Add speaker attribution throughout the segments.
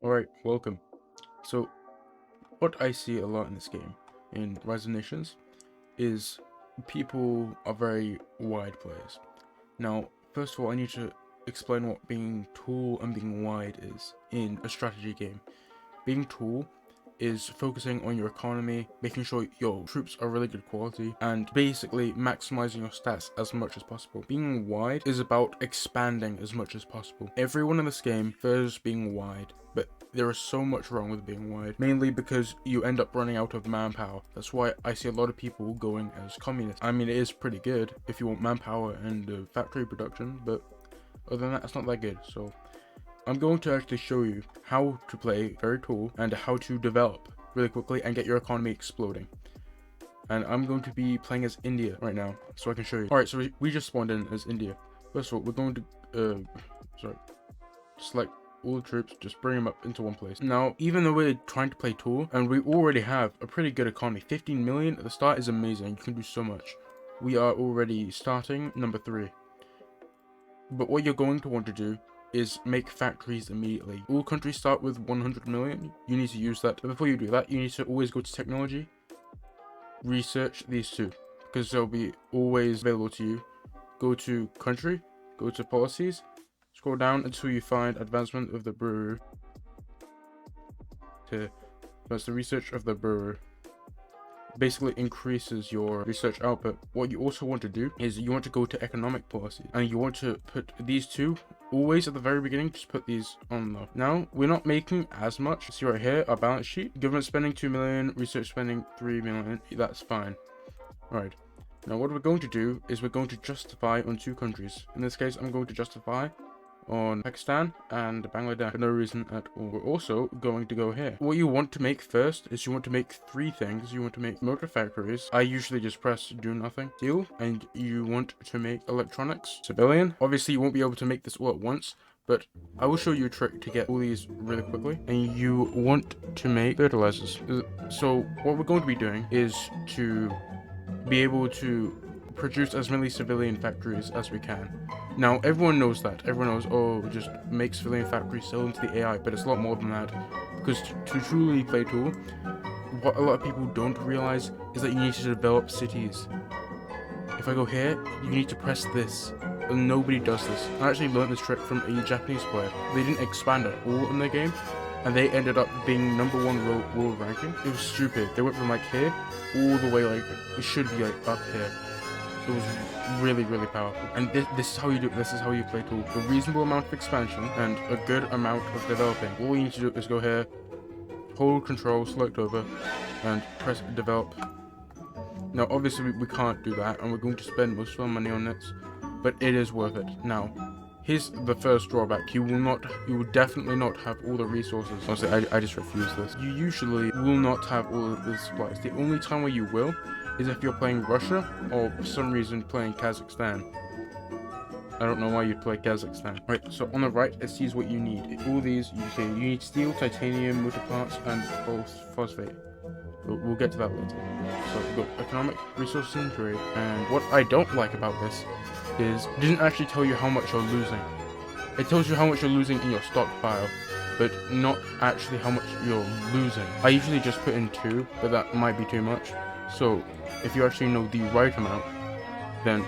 Speaker 1: Alright, welcome. So, what I see a lot in this game, in Rise of Nations, is people are very wide players. Now, first of all, I need to explain what being tall and being wide is in a strategy game. Being tall is focusing on your economy, making sure your troops are really good quality, and basically maximizing your stats as much as possible. Being wide is about expanding as much as possible. Everyone in this game prefers being wide, but there is so much wrong with being wide, mainly because you end up running out of manpower. That's why I see a lot of people going as communists. I mean, it is pretty good if you want manpower and factory production, but other than that, it's not that good. So I'm going to actually show you how to play very tall and how to develop really quickly and get your economy exploding. And I'm going to be playing as India right now, so I can show you. Alright, so we just spawned in as India. First of all, we're going to, select all the troops, just bring them up into one place. Now, even though we're trying to play tall, and we already have a pretty good economy, 15 million at the start is amazing, you can do so much. We are already starting number 3. But what you're going to want to do is make factories immediately. All countries start with 100 million. You need to use that. But before you do that, you need to always go to technology, research these two, because they'll be always available to you. Go to country, go to policies, scroll down until you find advancement of the brewer. That's the research of the brewer. Basically increases your research output. What you also want to do is you want to go to economic policy, and you want to put these two always at the very beginning. Just put these on though. Now we're not making as much. See right here, our balance sheet: government spending 2 million, research spending 3 million. That's fine. Right, now what we're going to do is we're going to justify on 2 countries. In this case, I'm going to justify on Pakistan and Bangladesh for no reason at all. We're also going to go here. What you want to make first is you want to make 3 things. You want to make motor factories. I usually just press do nothing. Steel. And you want to make electronics. Civilian. Obviously you won't be able to make this all at once, but I will show you a trick to get all these really quickly. And you want to make fertilizers. So what we're going to be doing is to be able to produce as many civilian factories as we can. Now, everyone knows that. Everyone knows, oh, just make civilian factories, sell them to the AI, but it's a lot more than that. Because to truly play Tool, what a lot of people don't realize is that you need to develop cities. If I go here, you need to press this. And nobody does this. I actually learned this trick from a Japanese player. They didn't expand at all in their game, and they ended up being #1 world ranking. It was stupid. They went from like here all the way, like it should be like up here. It was really, really powerful. And this is how you do it. This is how you play Tool. A reasonable amount of expansion and a good amount of developing. All you need to do is go here, hold control, select over, and press develop. Now, obviously, we can't do that, and we're going to spend most of our money on this, but it is worth it. Now, here's the first drawback. You will definitely not have all the resources. Honestly, I just refuse this. You usually will not have all of the supplies. The only time where you will is if you're playing Russia or for some reason playing Kazakhstan. I don't know why you'd play Kazakhstan. Right, so on the right, it sees what you need. All these, you need steel, titanium, motor parts, and phosphate. We'll get to that later. So we've got economic resources and trade. And what I don't like about this is it doesn't actually tell you how much you're losing. It tells you how much you're losing in your stockpile, but not actually how much you're losing. I usually just put in 2, but that might be too much. So if you actually know the right amount, then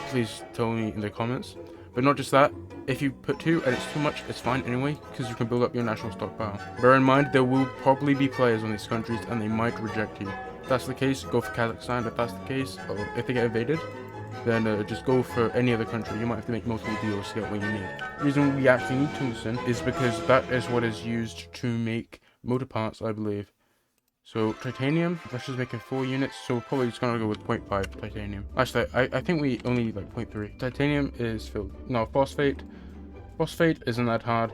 Speaker 1: please tell me in the comments. But not just that, if you put 2 and it's too much, it's fine anyway, because you can build up your national stockpile. Bear in mind, there will probably be players on these countries and they might reject you. If that's the case, go for Kazakhstan. If that's the case, or if they get invaded, then just go for any other country. You might have to make multiple deals to get what you need. The reason we actually need tungsten is because that is what is used to make motor parts, I believe. So titanium, let's just make it 4 units, so we're probably just gonna go with 0.5 titanium. Actually, I think we only need like 0.3. Titanium is filled. Now phosphate isn't that hard.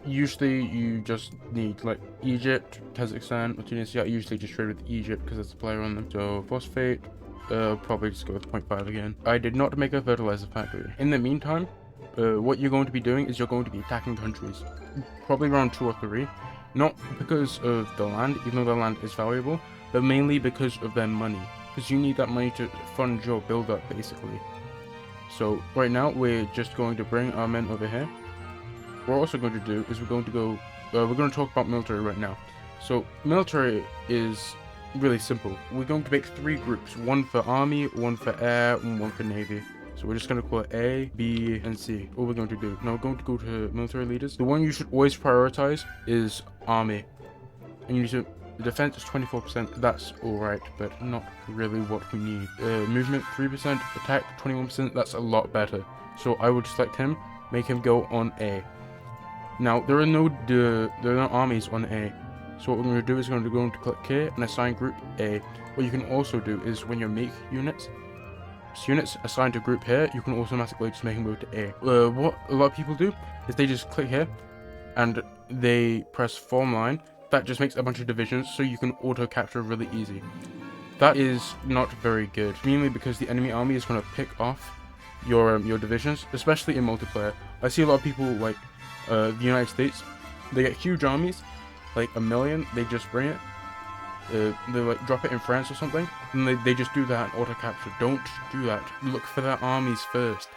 Speaker 1: Usually you just need like Egypt, Kazakhstan, or Tunisia. I usually just trade with Egypt because it's a player on them. So phosphate, probably just go with 0.5 again. I did not make a fertilizer factory. In the meantime, what you're going to be doing is you're going to be attacking countries, probably around 2 or 3. Not because of the land, even though the land is valuable, but mainly because of their money. Because you need that money to fund your build-up, basically. So, right now, we're just going to bring our men over here. What we're also going to do is we're going to go we're going to talk about military right now. So military is really simple. We're going to make 3 groups, one for army, one for air, and one for navy. So we're just going to call it A, B, and C. All we're going to do. Now we're going to go to military leaders. The one you should always prioritize is army. And you need to, the defense is 24%. That's alright, but not really what we need. Movement 3%, attack 21%. That's a lot better. So I would select him, make him go on A. Now there are no armies on A. So what we're going to do is we're going to click here and assign group A. What you can also do is when you make units assigned to group here, you can automatically just make them go to A. What a lot of people do is they just click here and they press form line. That just makes a bunch of divisions, so you can auto capture really easy. That is not very good, mainly because the enemy army is going to pick off your divisions, especially in multiplayer. I see a lot of people like the United States. They get huge armies, like 1 million. They just bring it. They like drop it in France or something, and they just do that and auto capture. Don't do that. Look for their armies first.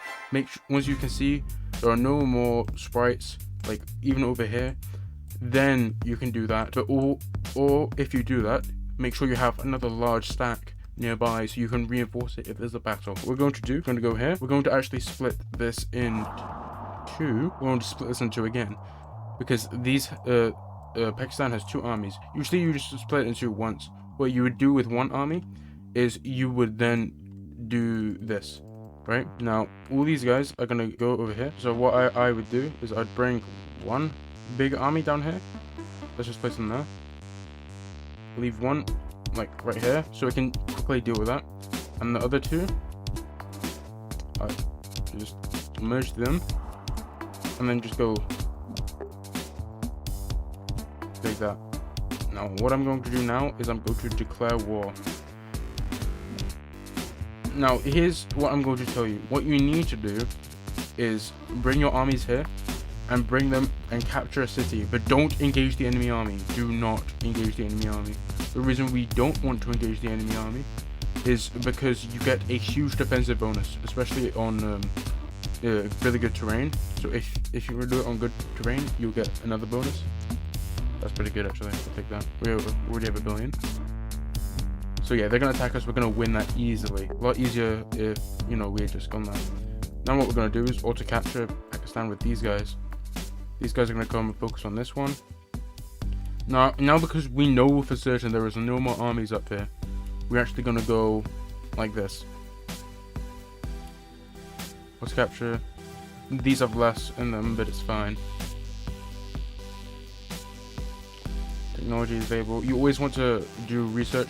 Speaker 1: Once you can see there are no more sprites, like even over here, then you can do that. But or if you do that, make sure you have another large stack nearby so you can reinforce it if there's a battle. What we're going to do, we're going to go here. We're going to actually split this in 2. We're going to split this in 2 again, because these Pakistan has 2 armies. Usually you just split it into once. What you would do with one army is you would then do this. Right? Now, all these guys are going to go over here. So what I would do is I'd bring one big army down here. Let's just place them there. Leave one like right here so we can quickly deal with that. And the other 2, I just merge them and then just go like that. Now what I'm going to do now is I'm going to declare war. Now here's what I'm going to tell you. What you need to do is bring your armies here and bring them and capture a city, but don't engage the enemy army. Do not engage the enemy army. The reason we don't want to engage the enemy army is because you get a huge defensive bonus, especially on really good terrain. So if you do it on good terrain, you'll get another bonus. That's pretty good actually. I'll take that. We already have 1 billion. So yeah, they're gonna attack us. We're gonna win that easily. A lot easier if we had just gone that. Now what we're gonna do is auto capture Pakistan with these guys. These guys are going to come and focus on this one. Now because we know for certain there is no more armies up here, we're actually going to go like this. Let's capture. These have less in them, but it's fine. Technology is available. You always want to do research.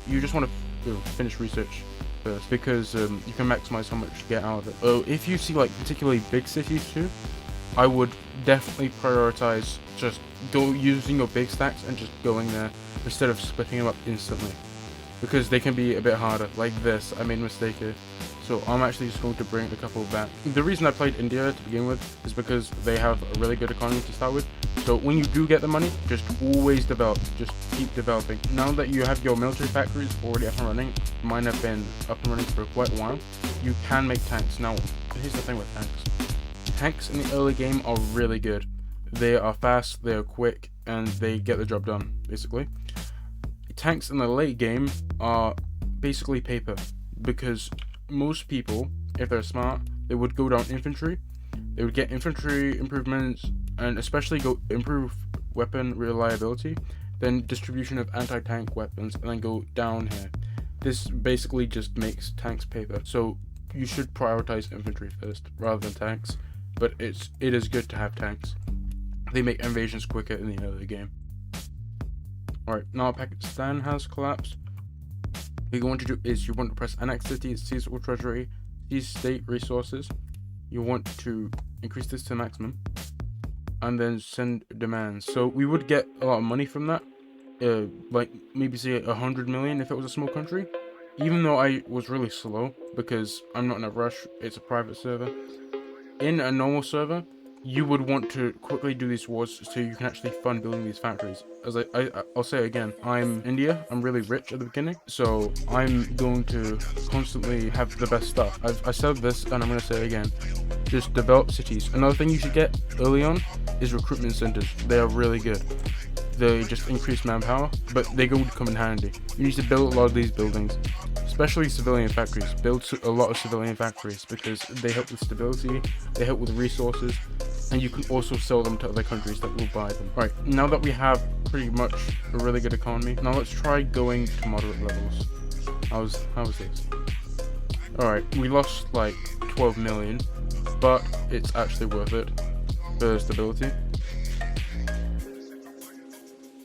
Speaker 1: You just want to finish research first, because you can maximize how much you get out of it. Oh, if you see like particularly big cities too, I would definitely prioritize just using your big stacks and just going there instead of splitting them up instantly, because they can be a bit harder. Like this, I made a mistake here, so I'm actually just going to bring a couple back. The reason I played India to begin with is because they have a really good economy to start with. So when you do get the money, just always develop, just keep developing. Now that you have your military factories already up and running, mine have been up and running for quite a while, you can make tanks. Now here's the thing with tanks. Tanks in the early game are really good. They are fast, they are quick, and they get the job done, basically. Tanks in the late game are basically paper, because most people, if they're smart, they would go down infantry. They would get infantry improvements, and especially go improve weapon reliability, then distribution of anti-tank weapons, and then go down here. This basically just makes tanks paper, so you should prioritize infantry first rather than tanks. But it is good to have tanks. They make invasions quicker in the early game. Alright, now Pakistan has collapsed. What you want to do is you want to press annex city, seize all treasury, seize state resources. You want to increase this to maximum, and then send demands. So we would get a lot of money from that. Like maybe say 100 million if it was a small country. Even though I was really slow because I'm not in a rush, it's a private server. In a normal server, you would want to quickly do these wars so you can actually fund building these factories. As I'll say again, I'm India, I'm really rich at the beginning, so I'm going to constantly have the best stuff. I said this and I'm going to say it again, just develop cities. Another thing you should get early on is recruitment centers. They are really good. They just increase manpower, but they go to come in handy. You need to build a lot of these buildings, especially civilian factories. Build a lot of civilian factories because they help with stability, they help with resources, and you can also sell them to other countries that will buy them. Right, now that we have pretty much a really good economy, now let's try going to moderate levels. How's this? Alright, we lost like 12 million, but it's actually worth it for stability.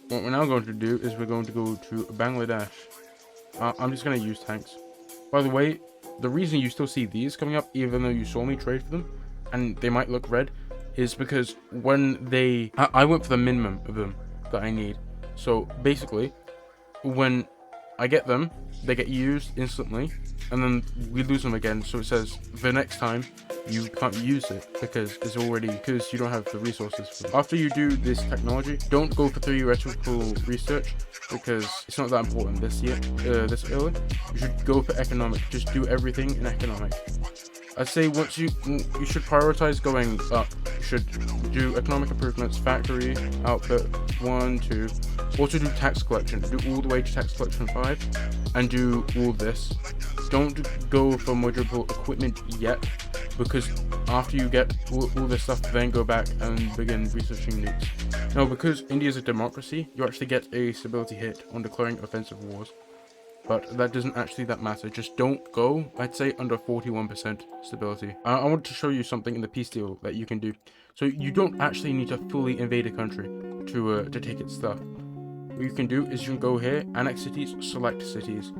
Speaker 1: What we're now going to do is we're going to go to Bangladesh. I'm just going to use tanks. By the way, the reason you still see these coming up, even though you saw me trade for them, and they might look red, is because when they... I went for the minimum of them that I need. So basically, when I get them, they get used instantly, and then we lose them again. So it says the next time you can't use it because you don't have the resources for it. After you do this technology, don't go for theoretical research because it's not that important this early. You should go for economic. Just do everything in economic. I'd say once you should prioritize going up. You should do economic improvements, factory, output, 1, 2. Also do tax collection. Do all the way to tax collection 5, and do all this. Don't go for modulable equipment yet, because after you get all this stuff, then go back and begin researching nukes. Now, because India is a democracy, you actually get a stability hit on declaring offensive wars. But that doesn't actually matter. Just don't go, I'd say, under 41% stability. I want to show you something in the peace deal that you can do. So you don't actually need to fully invade a country to take its stuff. What you can do is you can go here, annex cities, select cities.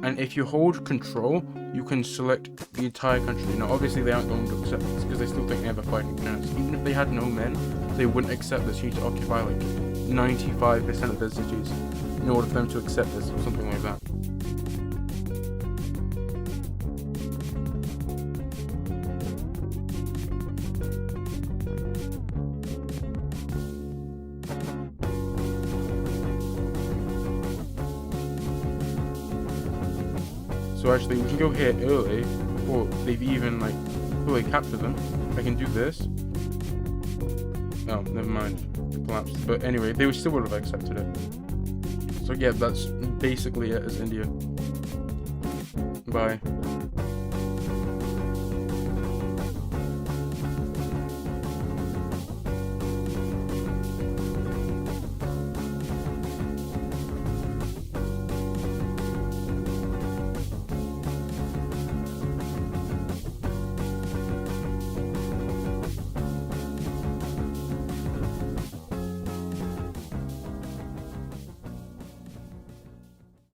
Speaker 1: And if you hold control, you can select the entire country. Now, obviously, they aren't going to accept this because they still think they have a fighting chance. Even if they had no men, they wouldn't accept this. You need to occupy like 95% of their cities in order for them to accept this or something like that. So actually, we can go here early before they've even like fully captured them. I can do this. Oh, never mind. It collapsed. But anyway, they still would have accepted it. So yeah, that's basically it as India. Bye.